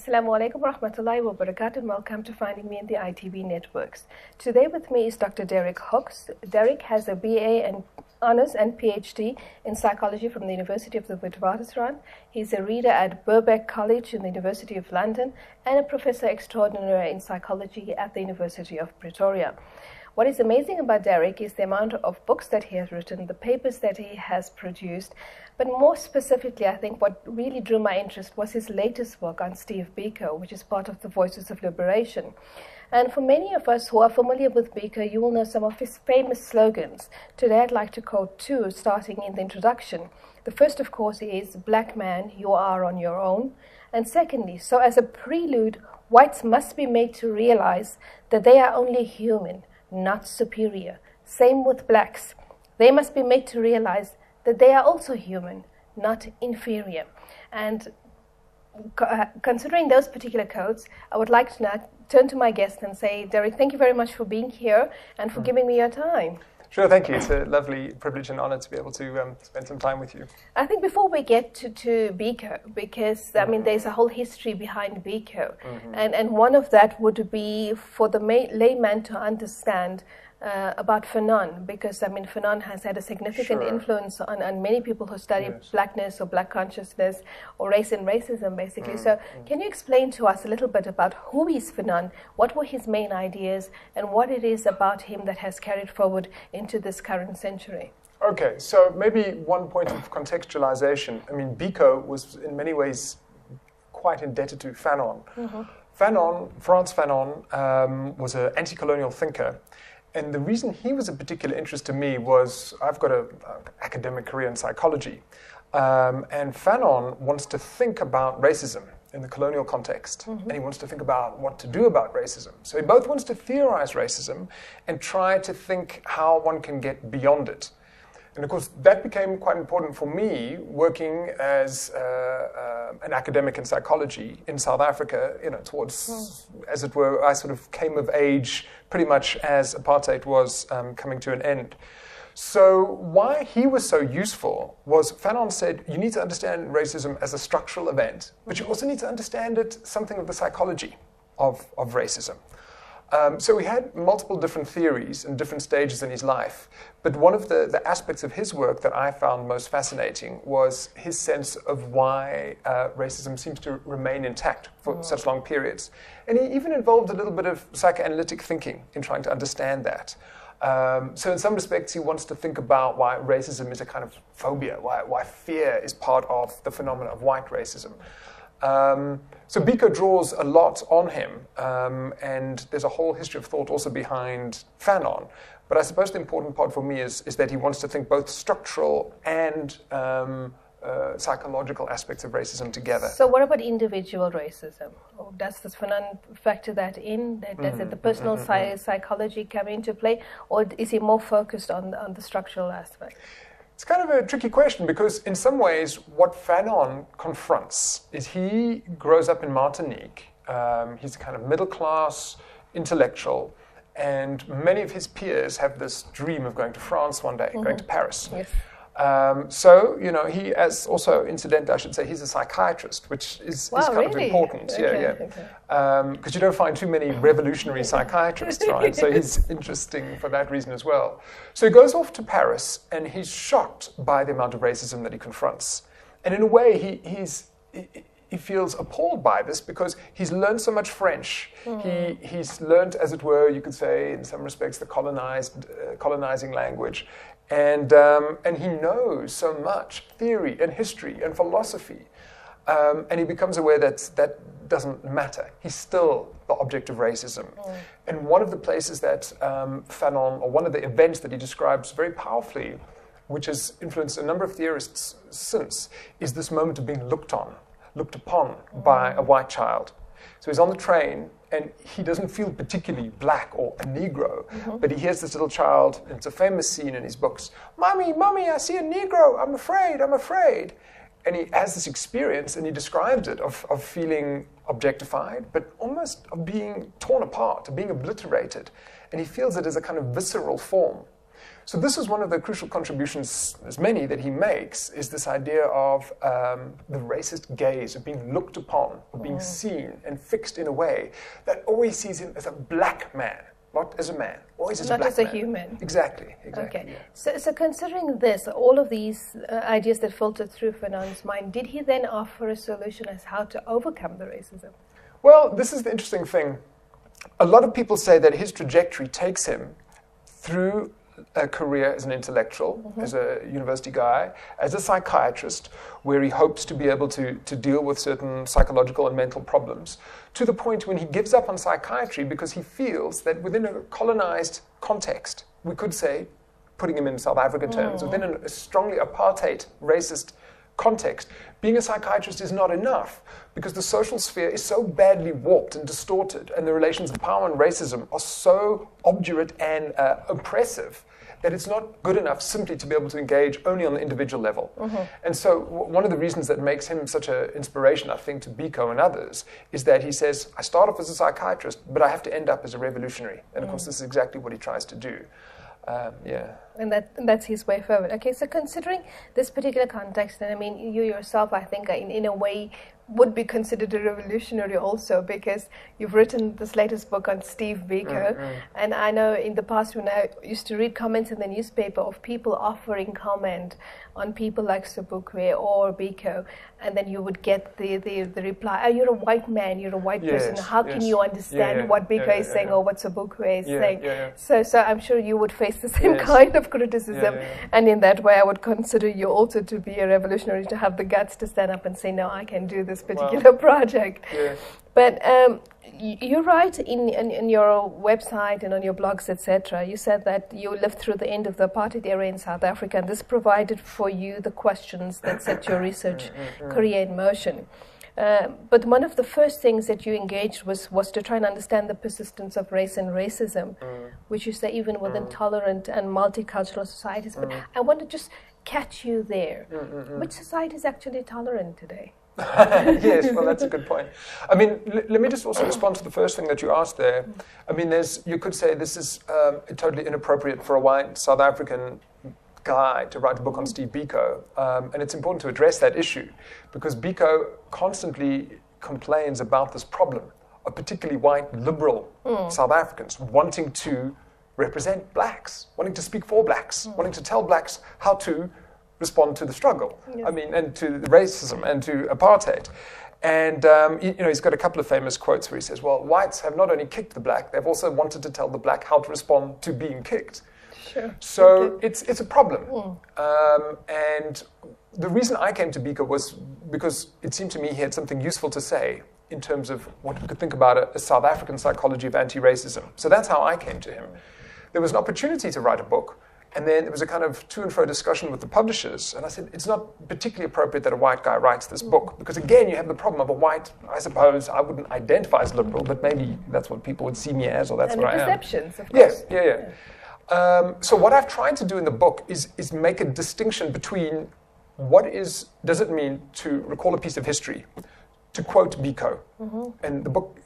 Assalamu alaikum wa rahmatullahi wa barakatuh, and welcome to Finding Me in the ITV Networks. Today with me is Dr. Derek Hooks. Derek has a BA and Honours and PhD in Psychology from the University of the Witwatersrand. He's a reader at Birkbeck College in the University of London and a Professor Extraordinary in Psychology at the University of Pretoria. What is amazing about Derek is the amount of books that he has written, the papers that he has produced, but more specifically, I think what really drew my interest was his latest work on Steve Biko, which is part of the Voices of Liberation. And for many of us who are familiar with Biko, you will know some of his famous slogans. Today I'd like to quote two, starting in the introduction. The first, of course, is, "Black man, you are on your own." And secondly, "So as a prelude, whites must be made to realize that they are only human, not superior. Same with blacks. They must be made to realize that they are also human, not inferior." And considering those particular quotes, I would like to now turn to my guest and say, Derek, thank you very much for being here and for giving me your time. Sure, thank you. It's a lovely privilege and honor to be able to spend some time with you. I think before we get to Biko, because I mean there's a whole history behind Biko, and one of that would be for the layman to understand about Fanon, because I mean Fanon has had a significant influence on many people who study blackness or black consciousness or race and racism basically. So can you explain to us a little bit about who is Fanon, what were his main ideas, and what it is about him that has carried forward into this current century? Okay, so maybe one point of contextualization. I mean, Biko was in many ways quite indebted to Fanon. Fanon, Frantz Fanon, was an anti-colonial thinker. And the reason he was a particular interest to me was I've got an academic career in psychology. And Fanon wants to think about racism in the colonial context. And he wants to think about what to do about racism. So he both wants to theorize racism and try to think how one can get beyond it. And of course, that became quite important for me, working as an academic in psychology in South Africa, towards, as it were, I sort of came of age pretty much as apartheid was coming to an end. So why he was so useful was Fanon said, you need to understand racism as a structural event, but you also need to understand it, something of the psychology of racism. So we had multiple different theories and different stages in his life, but one of the aspects of his work that I found most fascinating was his sense of why racism seems to remain intact for such long periods. And he even involved a little bit of psychoanalytic thinking in trying to understand that. So in some respects, he wants to think about why racism is a kind of phobia, why fear is part of the phenomenon of white racism. So Biko draws a lot on him, and there's a whole history of thought also behind Fanon. But I suppose the important part for me is that he wants to think both structural and psychological aspects of racism together. So what about individual racism? Or does this Fanon factor that in? Does the personal psychology come into play? Or is he more focused on the structural aspect? It's kind of a tricky question because in some ways what Fanon confronts is he grows up in Martinique. He's a kind of middle class intellectual, and many of his peers have this dream of going to France one day, going to Paris. Yes. So, he, as also incidentally, I should say, he's a psychiatrist, which is kind of important. Okay. Because you don't find too many revolutionary psychiatrists, right? So he's interesting for that reason as well. So he goes off to Paris, and he's shocked by the amount of racism that he confronts. And in a way, he feels appalled by this because he's learned so much French. He's learned, as it were, you could say, in some respects, the colonizing language. And he knows so much theory and history and philosophy. And he becomes aware that doesn't matter. He's still the object of racism. And one of the places that Fanon, or one of the events that he describes very powerfully, which has influenced a number of theorists since, is this moment of being looked upon by a white child. So he's on the train, and he doesn't feel particularly black or a Negro, but he hears this little child, and it's a famous scene in his books, "Mommy, Mommy, I see a Negro, I'm afraid, I'm afraid." And he has this experience, and he describes it, of feeling objectified, but almost of being torn apart, of being obliterated. And he feels it as a kind of visceral form. So this is one of the crucial contributions, as many, that he makes, is this idea of the racist gaze, of being looked upon, of being seen and fixed in a way that always sees him as a black man, not as a man, always as a black man. Not as a human. Exactly. Okay. Yeah. So considering this, all of these ideas that filtered through Fanon's mind, did he then offer a solution as how to overcome the racism? Well, this is the interesting thing. A lot of people say that his trajectory takes him through a career as an intellectual, as a university guy, as a psychiatrist, where he hopes to be able to deal with certain psychological and mental problems, to the point when he gives up on psychiatry because he feels that within a colonized context, we could say, putting him in South Africa terms, within a strongly apartheid, racist context, being a psychiatrist is not enough because the social sphere is so badly warped and distorted, and the relations of power and racism are so obdurate and oppressive that it's not good enough simply to be able to engage only on the individual level. And so one of the reasons that makes him such an inspiration, I think, to Biko and others is that he says, I start off as a psychiatrist, but I have to end up as a revolutionary. And of course, this is exactly what he tries to do. And that's his way forward. Okay, so considering this particular context, and I mean, you yourself, I think, in a way, would be considered a revolutionary also, because you've written this latest book on Steve Biko, and I know in the past when I used to read comments in the newspaper of people offering comment on people like Sobukwe or Biko, and then you would get the reply, oh, you're a white man, you're a white person, how can you understand what Biko is saying or what Sobukwe is saying? So I'm sure you would face the same kind of criticism, and in that way I would consider you also to be a revolutionary, to have the guts to stand up and say, no, I can do this particular project. But you write in your website and on your blogs, etc., you said that you lived through the end of the apartheid era in South Africa, and this provided for you the questions that set your research career in motion. But one of the first things that you engaged was to try and understand the persistence of race and racism, which you say even within tolerant and multicultural societies. But I want to just catch you there. Which society is actually tolerant today? Yes, well, that's a good point. I mean, let me just also respond to the first thing that you asked there. I mean, you could say this is totally inappropriate for a white South African guy to write a book on Steve Biko, and it's important to address that issue because Biko constantly complains about this problem of particularly white liberal South Africans wanting to represent blacks, wanting to speak for blacks, wanting to tell blacks how to respond to the struggle, I mean, and to racism and to apartheid. And, he's got a couple of famous quotes where he says, well, whites have not only kicked the black, they've also wanted to tell the black how to respond to being kicked. So it's a problem. And the reason I came to Biko was because it seemed to me he had something useful to say in terms of what we could think about a South African psychology of anti-racism. So that's how I came to him. There was an opportunity to write a book, and then there was a kind of to and fro discussion with the publishers. And I said, it's not particularly appropriate that a white guy writes this book. Because again, you have the problem of a white, I suppose, I wouldn't identify as liberal, but maybe that's what people would see me as, or that's what I am. And perceptions, of course. So what I've tried to do in the book is make a distinction between does it mean to recall a piece of history, to quote Biko. And the book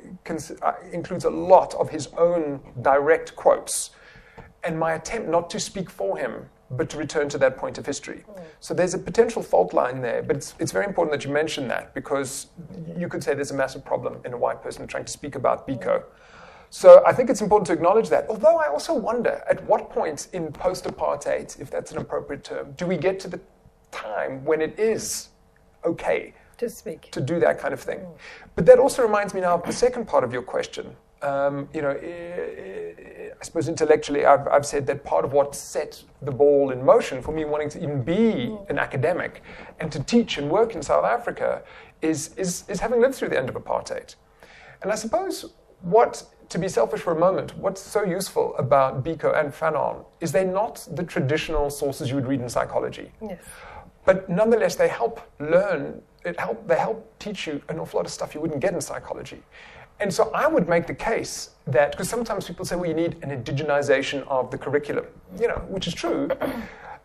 includes a lot of his own direct quotes. And my attempt not to speak for him, but to return to that point of history. So there's a potential fault line there, but it's very important that you mention that, because you could say there's a massive problem in a white person trying to speak about Biko. So I think it's important to acknowledge that, although I also wonder at what point in post-apartheid, if that's an appropriate term, do we get to the time when it is okay to speak, to do that kind of thing. But that also reminds me now of the second part of your question. I suppose intellectually I've said that part of what set the ball in motion for me wanting to even be an academic and to teach and work in South Africa is having lived through the end of apartheid. And I suppose to be selfish for a moment, what's so useful about Biko and Fanon is they're not the traditional sources you would read in psychology. But nonetheless, they help learn. They help teach you an awful lot of stuff you wouldn't get in psychology. And so I would make the case that, because sometimes people say, well, you need an indigenization of the curriculum, which is true.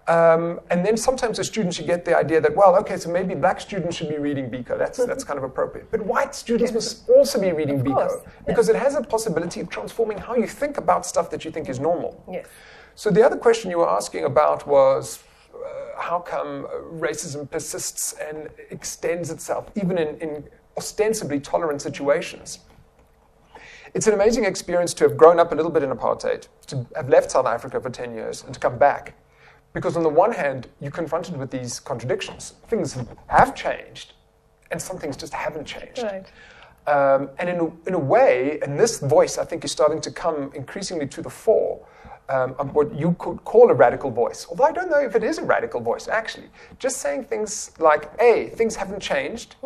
And then sometimes as students, you get the idea that, well, okay, so maybe black students should be reading Biko. That's kind of appropriate. But white students must also be reading Biko because it has a possibility of transforming how you think about stuff that you think is normal. Yes. So the other question you were asking about was, how come racism persists and extends itself, even in ostensibly tolerant situations? It's an amazing experience to have grown up a little bit in apartheid, to have left South Africa for 10 years, and to come back. Because on the one hand, you're confronted with these contradictions. Things have changed, and some things just haven't changed. Right. And in a way, and this voice, I think, is starting to come increasingly to the fore, of what you could call a radical voice. Although I don't know if it is a radical voice, actually. Just saying things like, A, things haven't changed,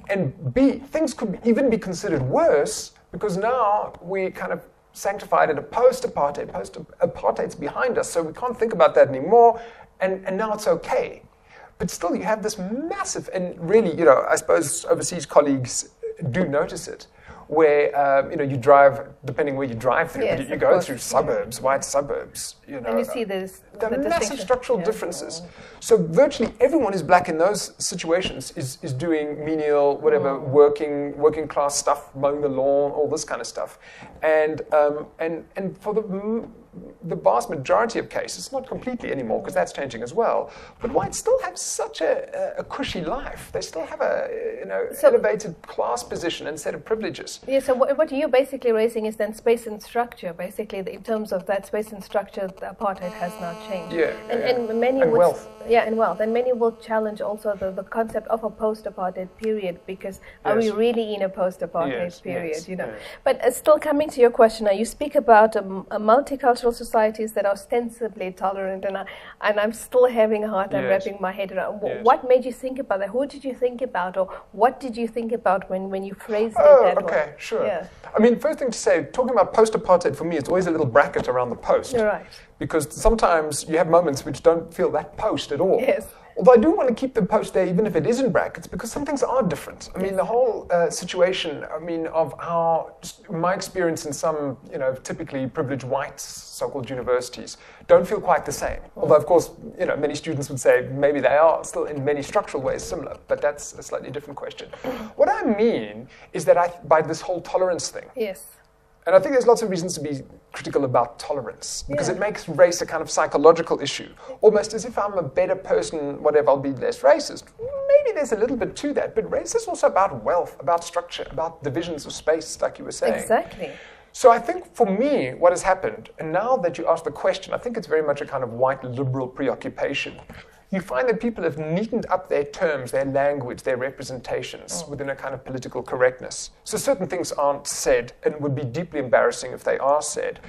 and B, things could even be considered worse, because now we kind of sanctified in a post-apartheid. Post-apartheid's behind us, so we can't think about that anymore, and now it's okay. But still, you have this massive, and really, I suppose overseas colleagues do notice it, where, you drive, depending where you drive through, yes, you go through suburbs, white suburbs, And you see the massive structural differences. So virtually everyone who's black in those situations is doing menial, whatever, working class stuff, mowing the lawn, all this kind of stuff. And for the vast majority of cases, not completely anymore, because that's changing as well, but whites still have such a cushy life. They still have elevated class position and set of privileges. Yeah, so what you're basically raising is then space and structure, basically, in terms of that space and structure, the apartheid has not changed. And many and would, wealth. Yeah, and wealth. And many will challenge also the concept of a post-apartheid period, because are we really in a post-apartheid period, But still coming to your question, now you speak about a multicultural societies that are ostensibly tolerant, and I'm still having a hard time wrapping my head around. What made you think about that? Who did you think about, or what did you think about when you phrased it that way? Okay, sure. Yeah. I mean, first thing to say, talking about post-apartheid, for me, it's always a little bracket around the post. You're right. Because sometimes you have moments which don't feel that post at all. Yes. Although I do want to keep the post there, even if it is in brackets, because some things are different. I mean, the whole situation, of how, just my experience in some, typically privileged white so-called universities don't feel quite the same. Although, of course, many students would say maybe they are still in many structural ways similar, but that's a slightly different question. What I mean is that by this whole tolerance thing. Yes. And I think there's lots of reasons to be critical about tolerance, because it makes race a kind of psychological issue. Almost as if I'm a better person, whatever, I'll be less racist. Maybe there's a little bit to that, but race is also about wealth, about structure, about divisions of space, like you were saying. Exactly. So I think for me, what has happened, and now that you ask the question, I think it's very much a kind of white liberal preoccupation. You find that people have neatened up their terms, their language, their representations within a kind of political correctness. So certain things aren't said and would be deeply embarrassing if they are said.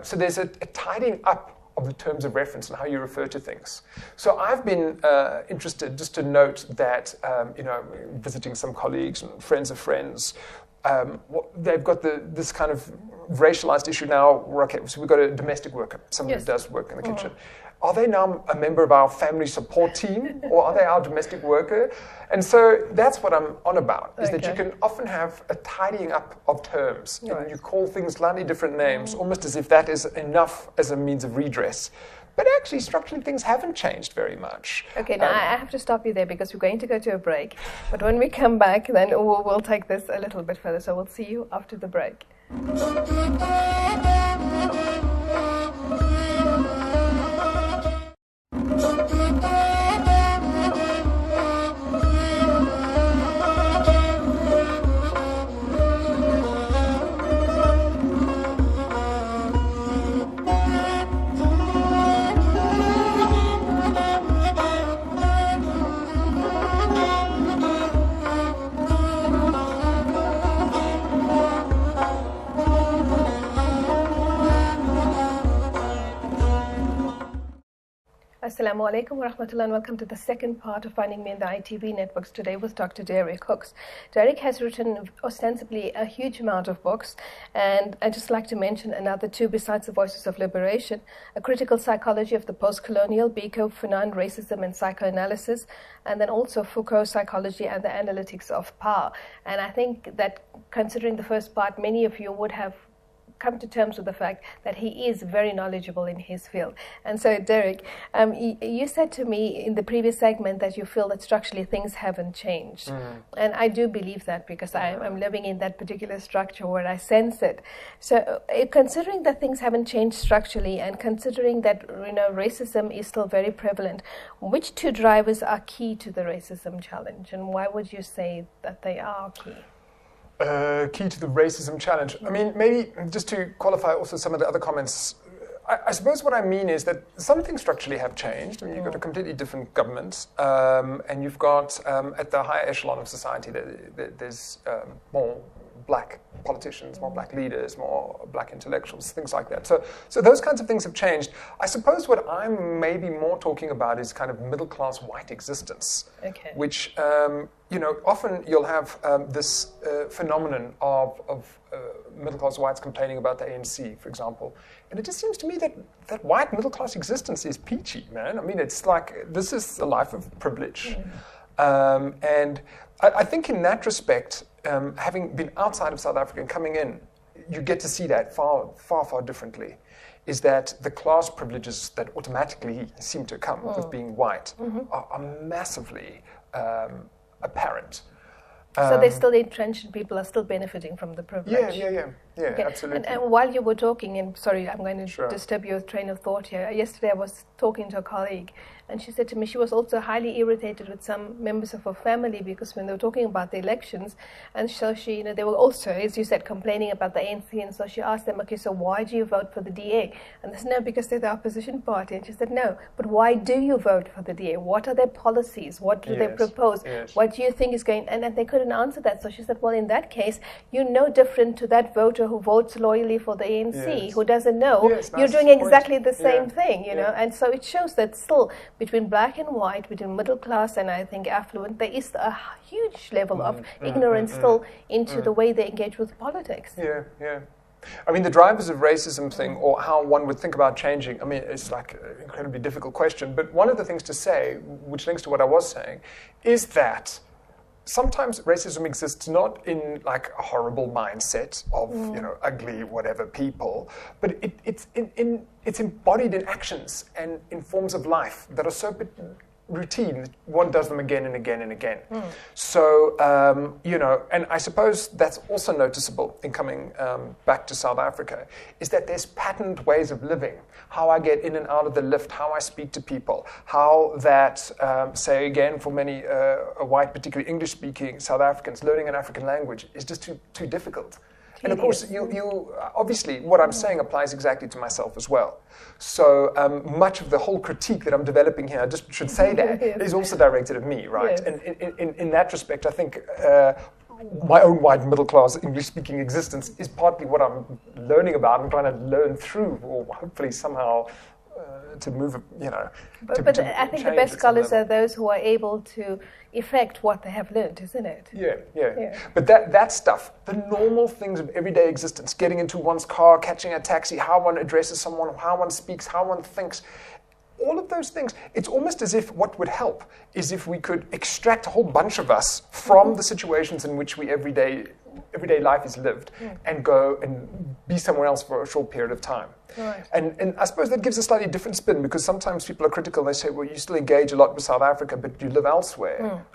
So there's a tidying up of the terms of reference and how you refer to things. So I've been interested just to note that, visiting some colleagues and friends of friends, they've got this kind of racialized issue now. So we've got a domestic worker, someone who does work in the kitchen. Are they now a member of our family support team, or are they our domestic worker? And so that's what I'm on about, is that you can often have a tidying up of terms. And you call things slightly different names, almost as if that is enough as a means of redress. But actually, structurally, things haven't changed very much. Okay, now I have to stop you there because we're going to go to a break. But when we come back, then we'll take this a little bit further. So we'll see you after the break. Assalamu alaikum wa rahmatullah, and welcome to the second part of Finding Me in the ITV networks today with Dr. Derek Hooks. Derek has written ostensibly a huge amount of books, and I'd just like to mention another two besides The Voices of Liberation: A Critical Psychology of the Post-Colonial, Biko, Fanon, Racism and Psychoanalysis, and then also Foucault, Psychology and the Analytics of Power. And I think that considering the first part, many of you would have come to terms with the fact that he is very knowledgeable in his field. And so, Derek, you said to me in the previous segment that you feel that structurally things haven't changed. And I do believe that, because I'm living in that particular structure where I sense it. So considering that things haven't changed structurally, and considering that racism is still very prevalent, which two drivers are key to the racism challenge, and why would you say that they are key? Key to the racism challenge. I mean, maybe just to qualify also some of the other comments, I suppose what I mean is that some things structurally have changed. I mean, you've got a completely different government, and you've got, at the higher echelon of society, there's more black politicians, more black leaders, more black intellectuals, things like that. So those kinds of things have changed. I suppose what I'm maybe more talking about is kind of middle-class white existence, which, often you'll have this phenomenon of middle-class whites complaining about the ANC, for example. And it just seems to me that white middle-class existence is peachy, man. I mean, it's like, this is a life of privilege. And I think in that respect, having been outside of South Africa and coming in, you get to see that far, far, far differently, is that the class privileges that automatically seem to come with being white are massively apparent. So they're still entrenched, and people are still benefiting from the privilege. Yeah, absolutely. And while you were talking, and sorry, I'm going to disturb your train of thought here. Yesterday I was talking to a colleague, and she said to me she was also highly irritated with some members of her family, because when they were talking about the elections, and so she, they were also, as you said, complaining about the ANC, and so she asked them, okay, so why do you vote for the DA? And they said, no, because they're the opposition party. And she said, no, but why do you vote for the DA? What are their policies? What do they propose? What do you think is going, and they couldn't answer that. So she said, well, in that case, you're no different to that voter who votes loyally for the ANC, who doesn't know you're doing exactly the same thing, you know. And so it shows that still, between black and white, between middle class and I think affluent, there is a huge level of ignorance still into the way they engage with politics. I mean, the drivers of racism thing, or how one would think about changing, I mean, it's like an incredibly difficult question. But one of the things to say, which links to what I was saying, is that sometimes racism exists not in like a horrible mindset of ugly whatever people, but it's embodied in actions and in forms of life that are so routine. One does them again and again and again. So and I suppose that's also noticeable in coming back to South Africa, is that there's patterned ways of living. How I get in and out of the lift, how I speak to people, how that, say again, for many white, particularly English-speaking South Africans, learning an African language is just too difficult. And of course, you obviously, what I'm saying applies exactly to myself as well. So much of the whole critique that I'm developing here, I just should say that, is also directed at me, right? And in that respect, I think my own white middle-class English-speaking existence is partly what I'm learning about and trying to learn through, or hopefully somehow to move, But I think the best scholars are those who are able to effect what they have learned, isn't it? Yeah. But that stuff, the normal things of everyday existence, getting into one's car, catching a taxi, how one addresses someone, how one speaks, how one thinks, all of those things, it's almost as if what would help is if we could extract a whole bunch of us from the situations in which we everyday life is lived and go and be somewhere else for a short period of time. Right. And I suppose that gives a slightly different spin, because sometimes people are critical. They say, well, you still engage a lot with South Africa, but you live elsewhere,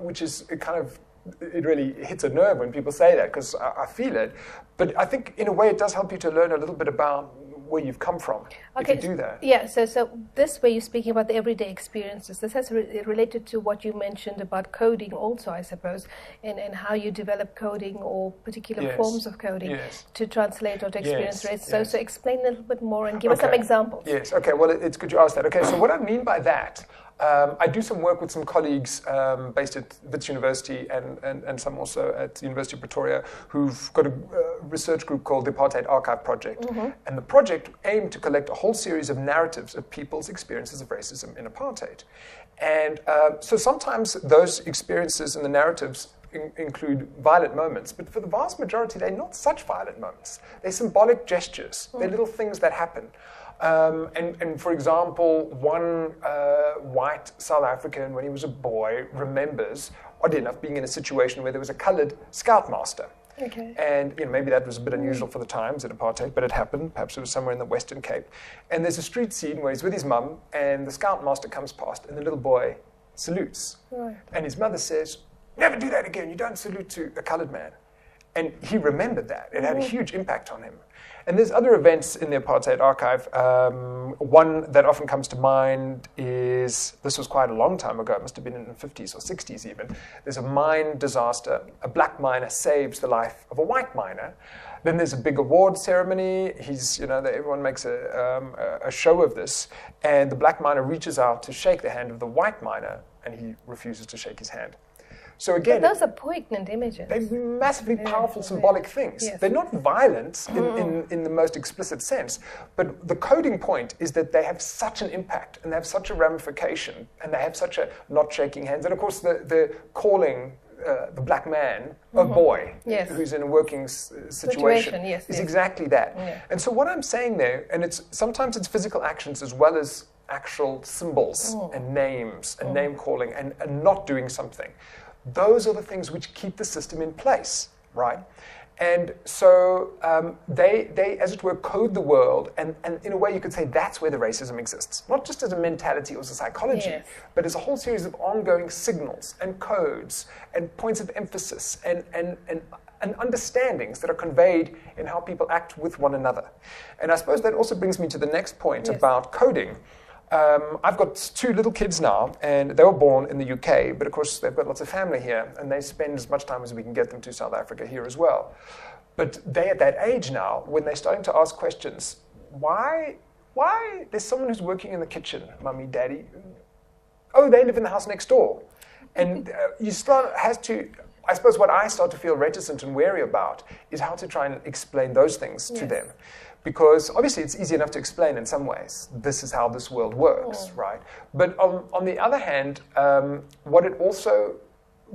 which is it really hits a nerve when people say that, because I feel it. But I think in a way it does help you to learn a little bit about where you've come from, if you do that. Yeah, so this way you're speaking about the everyday experiences. This has related to what you mentioned about coding also, I suppose, and how you develop coding or particular forms of coding to translate or to experience race. So explain a little bit more and give us some examples. Yes, okay, well, it's good you asked that. Okay, so what I mean by that, I do some work with some colleagues based at Wits University and some also at the University of Pretoria who've got a research group called the Apartheid Archive Project. And the project aimed to collect a whole series of narratives of people's experiences of racism in apartheid. And so sometimes those experiences and the narratives include violent moments, but for the vast majority, they're not such violent moments. They're symbolic gestures. They're little things that happen. And for example, one white South African, when he was a boy, remembers, oddly enough, being in a situation where there was a coloured scoutmaster. Okay. And maybe that was a bit unusual for the times in apartheid, but it happened. Perhaps it was somewhere in the Western Cape. And there's a street scene where he's with his mum, and the scoutmaster comes past, and the little boy salutes. Right. And his mother says, "Never do that again. You don't salute to a coloured man." And he remembered that. It had a huge impact on him. And there's other events in the Apartheid Archive. One that often comes to mind is, this was quite a long time ago, it must have been in the 50s or 60s even. There's a mine disaster. A black miner saves the life of a white miner. Then there's a big award ceremony. Everyone makes a show of this. And the black miner reaches out to shake the hand of the white miner, and he refuses to shake his hand. So again, but those are poignant images. They're massively powerful symbolic things. Yes. They're not violent in the most explicit sense, but the coding point is that they have such an impact and they have such a ramification and they have such a not shaking hands. And of course, the calling the black man a boy who's in a working situation is exactly that. Yeah. And so what I'm saying there, and sometimes it's physical actions as well as actual symbols and names and name calling and not doing something. Those are the things which keep the system in place, right? And so they, as it were, code the world, and in a way you could say that's where the racism exists. Not just as a mentality or as a psychology, but as a whole series of ongoing signals and codes and points of emphasis and understandings that are conveyed in how people act with one another. And I suppose that also brings me to the next point about coding. I've got 2 little kids now, and they were born in the UK, but of course they've got lots of family here, and they spend as much time as we can get them to South Africa here as well. But they're at that age now when they're starting to ask questions. Why there's someone who's working in the kitchen, Mummy, Daddy? Oh, they live in the house next door. And I suppose what I start to feel reticent and wary about is how to try and explain those things to them. Because obviously it's easy enough to explain in some ways. This is how this world works, right? But on the other hand, the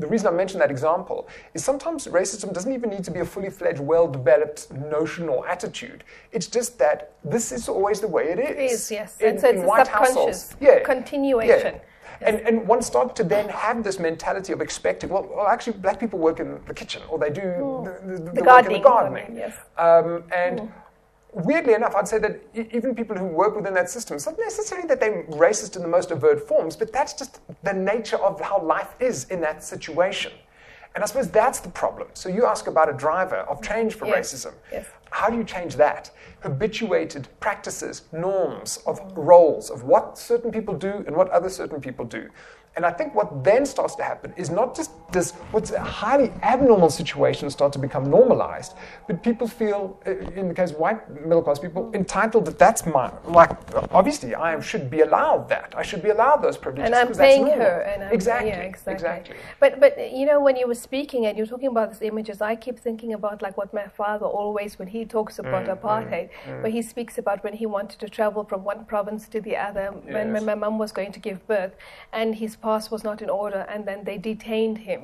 reason I mention that example is sometimes racism doesn't even need to be a fully fledged, well-developed notion or attitude. It's just that this is always the way it is. It is, yes. In so it's white a subconscious continuation. Yeah. And one starts to then have this mentality of expecting, well, actually, black people work in the kitchen, or they do the work in the gardening. Weirdly enough, I'd say that even people who work within that system, it's not necessarily that they're racist in the most overt forms, but that's just the nature of how life is in that situation. And I suppose that's the problem. So you ask about a driver of change for racism. Yes. How do you change that? Habituated practices, norms of roles, of what certain people do and what other certain people do. And I think what then starts to happen is not just this, what's a highly abnormal situation start to become normalized, but people feel, in the case of white middle-class people, entitled that that's mine. Like, obviously, should be allowed that. I should be allowed those privileges. And I'm paying her. And Exactly. But when you were speaking and you're talking about these images, I keep thinking about like what my father always, when he talks about apartheid, where he speaks about when he wanted to travel from one province to the other, when my mum was going to give birth, and his pass was not in order, and then they detained him,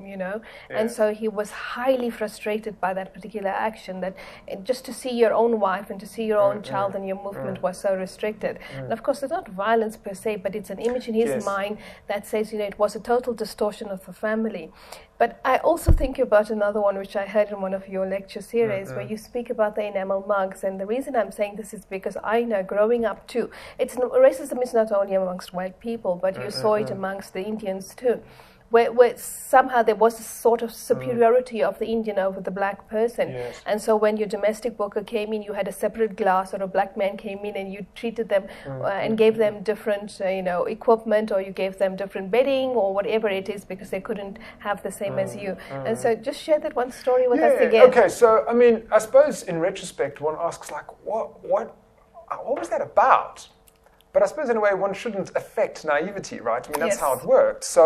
and so he was highly frustrated by that particular action, that just to see your own wife and to see your own child and your movement was so restricted. And of course it's not violence per se, but it's an image in his mind that says, it was a total distortion of the family. But I also think about another one which I heard in one of your lecture series where you speak about the enamel mugs. And the reason I'm saying this is because I know growing up too, racism is not only amongst white people, but you saw it amongst the Indians too. Where somehow there was a sort of superiority of the Indian over the black person. Yes. And so when your domestic worker came in, you had a separate glass, or a black man came in and you treated them and gave them different equipment, or you gave them different bedding or whatever it is, because they couldn't have the same as you. And so just share that one story with us again. Okay, so I suppose in retrospect one asks like, what was that about? But I suppose in a way one shouldn't affect naivety, right? I mean, that's Yes. how it worked. So,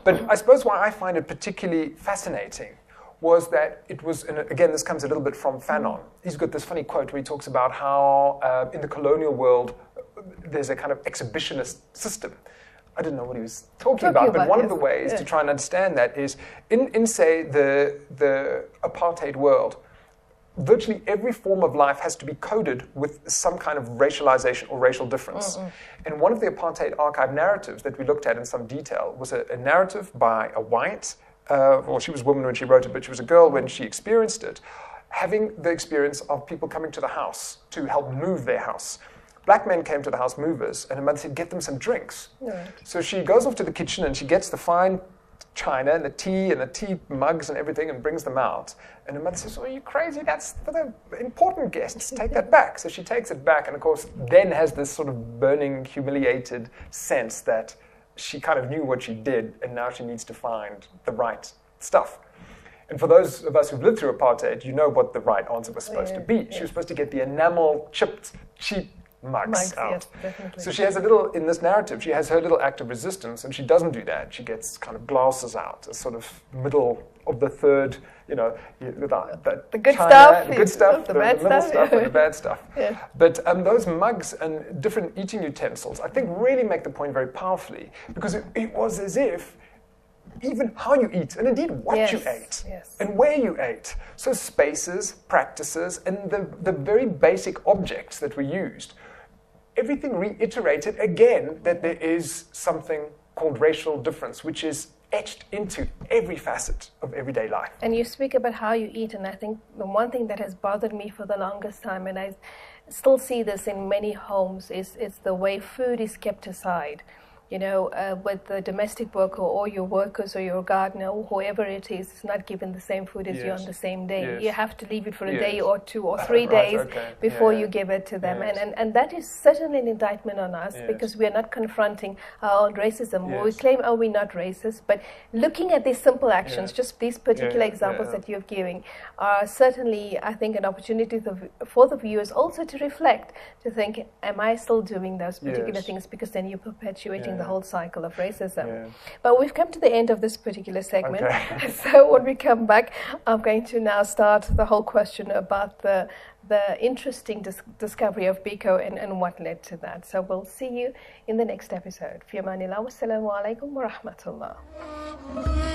but I suppose why I find it particularly fascinating was that it was, and again, this comes a little bit from Fanon. He's got this funny quote where he talks about how in the colonial world, there's a kind of exhibitionist system. I didn't know what he was talking about, but one of the ways to try and understand that is in say, the apartheid world, virtually every form of life has to be coded with some kind of racialization or racial difference. And one of the apartheid archive narratives that we looked at in some detail was a narrative by a white, well, she was a woman when she wrote it, but she was a girl when she experienced it, having the experience of people coming to the house to help move their house. Black men came to the house movers, and her mother said, get them some drinks. Right. So she goes off to the kitchen, and she gets the fine china and the tea mugs and everything and brings them out. And her mother says, oh, are you crazy? That's for the important guests. Take that back. So she takes it back, and of course then has this sort of burning, humiliated sense that she kind of knew what she did, and now she needs to find the right stuff. And for those of us who've lived through apartheid, you know what the right answer was supposed to be. She was supposed to get the enamel chipped, cheap mugs out. Yes, definitely. So she has a little, in this narrative, she has her little act of resistance, and she doesn't do that. She gets kind of glasses out, a sort of middle of the third, you know, the good china, stuff, the good stuff, the the bad middle stuff, stuff, and the bad stuff. Yeah. But those mugs and different eating utensils, I think, really make the point very powerfully, because it was as if even how you eat, and indeed what you ate, and where you ate. So spaces, practices, and the very basic objects that were used, everything reiterated again that there is something called racial difference, which is etched into every facet of everyday life. And you speak about how you eat, and I think the one thing that has bothered me for the longest time, and I still see this in many homes, is the way food is kept aside. You know, with the domestic worker or your workers or your gardener or whoever it is not given the same food as you on the same day. You have to leave it for a day or 2 or 3 days before you give it to them. And that is certainly an indictment on us because we are not confronting our own racism. We claim, oh, we're not racist, but looking at these simple actions, just these particular examples that you're giving, are certainly, I think, an opportunity for the viewers also to reflect, to think, am I still doing those particular things? Because then you're perpetuating the whole cycle of racism. But we've come to the end of this particular segment. So when we come back, I'm going to now start the whole question about the interesting discovery of Biko and what led to that. So we'll see you in the next episode. Fi amanillah, wassalamu alaikum wa rahmatullah.